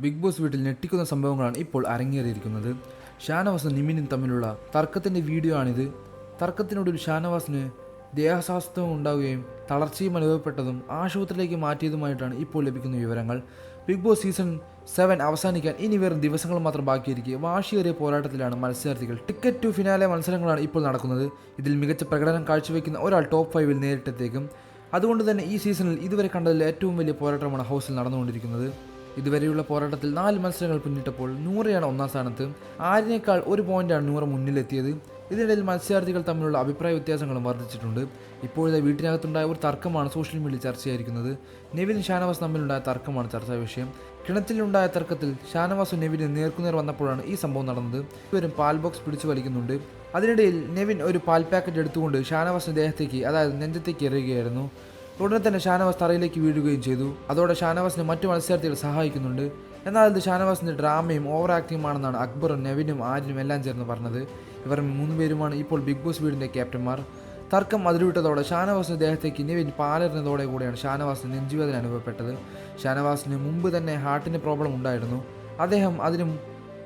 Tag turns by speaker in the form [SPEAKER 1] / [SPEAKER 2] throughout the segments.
[SPEAKER 1] Big boss വീട്ടിൽ ഞെട്ടിക്കുന്ന സംഭവങ്ങളാണ് ഇപ്പോൾ അരങ്ങേറിയിരിക്കുന്നത്. ഷാനവാസും നിമിനും തമ്മിലുള്ള തർക്കത്തിൻ്റെ വീഡിയോ ആണിത്. തർക്കത്തിനൊടുവിൽ ഷാനവാസിന് ദേഹസ്വാസ്ഥ്യം ഉണ്ടാവുകയും തളർച്ചയും അനുഭവപ്പെട്ടതും ആശുപത്രിയിലേക്ക് മാറ്റിയതുമായിട്ടാണ് ഇപ്പോൾ ലഭിക്കുന്ന വിവരങ്ങൾ. ബിഗ് ബോസ് സീസൺ 7 അവസാനിക്കാൻ ഇനി വെറും ദിവസങ്ങൾ മാത്രം ബാക്കിയിരിക്കെ വാശിയേറിയ പോരാട്ടത്തിലാണ് മത്സരാർത്ഥികൾ. ടിക്കറ്റ് ടു ഫിനാലെ മത്സരങ്ങളാണ് ഇപ്പോൾ നടക്കുന്നത്. ഇതിൽ മികച്ച പ്രകടനം കാഴ്ചവെക്കുന്ന ഒരാൾ ടോപ്പ് 5-ൽ നേരിട്ടെത്തേക്കും. അതുകൊണ്ട് തന്നെ ഈ സീസണിൽ ഇതുവരെ കണ്ടതിൽ ഏറ്റവും വലിയ പോരാട്ടമാണ് ഹൗസിൽ നടന്നുകൊണ്ടിരിക്കുന്നത്. ഇതുവരെയുള്ള പോരാട്ടത്തിൽ 4 മത്സരങ്ങൾ പിന്നിട്ടപ്പോൾ നൂറയാണ് ഒന്നാം സ്ഥാനത്ത്. ആരിനേക്കാൾ 1 പോയിന്റാണ് നൂറ മുന്നിലെത്തിയത്. ഇതിനിടയിൽ മത്സരാർത്ഥികൾ തമ്മിലുള്ള അഭിപ്രായ വ്യത്യാസങ്ങളും വർദ്ധിച്ചിട്ടുണ്ട്. ഇപ്പോഴത്തെ വീട്ടിനകത്തുണ്ടായ ഒരു തർക്കമാണ് സോഷ്യൽ മീഡിയയിൽ ചർച്ചയായിരിക്കുന്നത്. നെവിൻ ഷാനവാസ് തമ്മിലുണ്ടായ തർക്കമാണ് ചർച്ചാ വിഷയം. കിണറ്റിലുണ്ടായ തർക്കത്തിൽ ഷാനവാസും നെവിനും നേർക്കുനേർ വന്നപ്പോഴാണ് ഈ സംഭവം നടന്നത്. ഇവരും പാൽ ബോക്സ് പിടിച്ചു വലിക്കുന്നുണ്ട്. അതിനിടയിൽ നെവിൻ ഒരു പാൽ പാക്കറ്റ് എടുത്തുകൊണ്ട് ഷാനവാസിന്റെ ദേഹത്തേക്ക്, അതായത് നെഞ്ചത്തേക്ക് എറിയുകയായിരുന്നു. ഉടനെ തന്നെ ഷാനവാസ് തറയിലേക്ക് വീഴുകയും ചെയ്തു. അതോടെ ഷാനവാസിനെ മറ്റു മത്സരാർത്ഥികൾ സഹായിക്കുന്നുണ്ട്. എന്നാൽ ഇത് ഷാനവാസിന്റെ ഡ്രാമയും ഓവർ ആക്ടിങ്ങുമാണെന്നാണ് അക്ബറും നെവിനും ആര്യനും എല്ലാം ചേർന്ന് പറഞ്ഞത്. ഇവർ 3 പേരുമാണ് ഇപ്പോൾ ബിഗ് ബോസ് വീടിന്റെ ക്യാപ്റ്റന്മാർ. തർക്കം അതിരുവിട്ടതോടെ ഷാനവാസിന്റെ ദേഹത്തേക്ക് നെവിൻ പാലെറിഞ്ഞതോടെ കൂടെയാണ് ഷാനവാസിന് നെഞ്ചുവേദന അനുഭവപ്പെട്ടത്. ഷാനവാസിന് മുമ്പ് തന്നെ ഹാർട്ടിന് പ്രോബ്ലം ഉണ്ടായിരുന്നു. അദ്ദേഹം അതിനും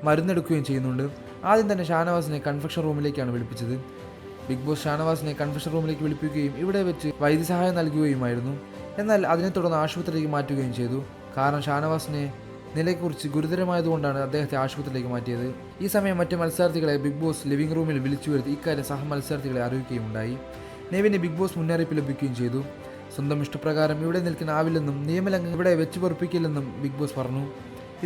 [SPEAKER 1] മരുന്നെടുക്കുകയും ചെയ്യുന്നുണ്ട്. ആദ്യം തന്നെ ഷാനവാസിനെ കൺഫെക്ഷൻ റൂമിലേക്കാണ് വിളിപ്പിച്ചത്. ബിഗ് ബോസ് ഷാനവാസിനെ കൺഫെഷൻ റൂമിലേക്ക് വിളിപ്പിക്കുകയും ഇവിടെ വെച്ച് വൈദ്യസഹായം നൽകുകയുമായിരുന്നു. എന്നാൽ അതിനെ തുടർന്ന് ആശുപത്രിയിലേക്ക് മാറ്റുകയും ചെയ്തു. കാരണം ഷാനവാസിനെ നിലയെക്കുറിച്ച് ഗുരുതരമായതുകൊണ്ടാണ് അദ്ദേഹത്തെ ആശുപത്രിയിലേക്ക് മാറ്റിയത്. ഈ സമയം മറ്റ് മത്സരാർത്ഥികളെ ബിഗ് ബോസ് ലിവിംഗ് റൂമിൽ വിളിച്ചു വരുത്തി ഇക്കാര്യം സഹ മത്സരാർത്ഥികളെ അറിയിക്കുകയുണ്ടായി. നെവിന് ബിഗ് ബോസ് മുന്നറിയിപ്പ് ലഭിക്കുകയും ചെയ്തു. സ്വന്തം ഇഷ്ടപ്രകാരം ഇവിടെ നിൽക്കാനാവില്ലെന്നും നിയമലംഘനം ഇവിടെ വെച്ച് പൊറപ്പിക്കില്ലെന്നും ബിഗ് ബോസ് പറഞ്ഞു.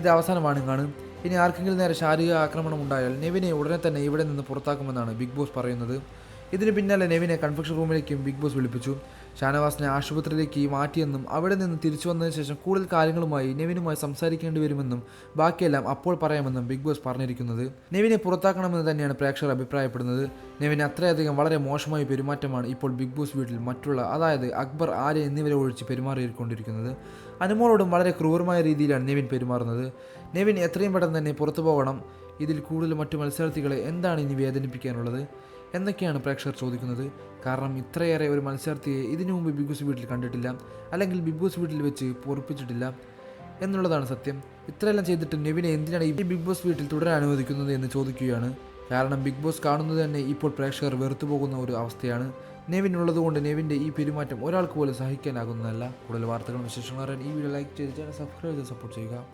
[SPEAKER 1] ഇത് അവസാനമാണ്. ഇനി ആർക്കെങ്കിലും നേരെ ശാരീരിക ആക്രമണം ഉണ്ടായാൽ നെവിനെ ഉടനെ തന്നെ ഇവിടെ നിന്ന് പുറത്താക്കുമെന്നാണ് ബിഗ് ബോസ് പറയുന്നത്. ഇതിന് പിന്നാലെ നെവിനെ കൺഫെക്ഷൻ റൂമിലേക്കും ബിഗ് ബോസ് വിളിപ്പിച്ചു. ഷാനവാസിനെ ആശുപത്രിയിലേക്ക് മാറ്റിയെന്നും അവിടെ നിന്ന് തിരിച്ചു വന്നതിന് ശേഷം കൂടുതൽ കാര്യങ്ങളുമായി നെവിനുമായി സംസാരിക്കേണ്ടി വരുമെന്നും ബാക്കിയെല്ലാം അപ്പോൾ പറയാമെന്നും ബിഗ് ബോസ് പറഞ്ഞിരിക്കുന്നത്. നെവിനെ പുറത്താക്കണമെന്ന് തന്നെയാണ് പ്രേക്ഷകർ അഭിപ്രായപ്പെടുന്നത്. നെവിന് അത്രയധികം വളരെ മോശമായ പെരുമാറ്റമാണ് ഇപ്പോൾ ബിഗ് ബോസ് വീട്ടിൽ മറ്റുള്ള, അതായത് അക്ബർ, ആര്യ എന്നിവരെ ഒഴിച്ച് പെരുമാറിക്കൊണ്ടിരിക്കുന്നത്. അനുമോളോടും വളരെ ക്രൂരമായ രീതിയിലാണ് നെവിൻ പെരുമാറുന്നത്. നെവിൻ എത്രയും പെട്ടെന്ന് തന്നെ പുറത്തു പോകണം. ഇതിൽ കൂടുതൽ മറ്റു മത്സരാർത്ഥികളെ എന്താണ് ഇനി വേദനിപ്പിക്കാനുള്ളത് എന്നൊക്കെയാണ് പ്രേക്ഷകർ ചോദിക്കുന്നത്. കാരണം ഇത്രയേറെ ഒരു മത്സരാർത്ഥിയെ ഇതിനു മുമ്പ് ബിഗ് ബോസ് വീട്ടിൽ കണ്ടിട്ടില്ല, അല്ലെങ്കിൽ ബിഗ് ബോസ് വീട്ടിൽ വെച്ച് പൊറപ്പിച്ചിട്ടില്ല എന്നുള്ളതാണ് സത്യം. ഇത്രയെല്ലാം ചെയ്തിട്ട് നെവിനെ എന്തിനാണ് ഈ ബിഗ് ബോസ് വീട്ടിൽ തുടരാൻ അനുവദിക്കുന്നത് എന്ന് ചോദിക്കുകയാണ്. കാരണം ബിഗ് ബോസ് കാണുന്നത് തന്നെ ഇപ്പോൾ പ്രേക്ഷകർ വെറുത്തു പോകുന്ന ഒരു അവസ്ഥയാണ്. നെവിൻ ഉള്ളതുകൊണ്ട് നെവിൻ്റെ ഈ പെരുമാറ്റം ഒരാൾക്ക് പോലും സഹിക്കാനാകുന്നതല്ല. കൂടുതൽ വാർത്തകളും വിശേഷങ്ങളും അറിയാൻ ഈ വീഡിയോ ലൈക്ക് ചെയ്ത് ചാനൽ സബ്സ്ക്രൈബ് ചെയ്ത് സപ്പോർട്ട് ചെയ്യുക.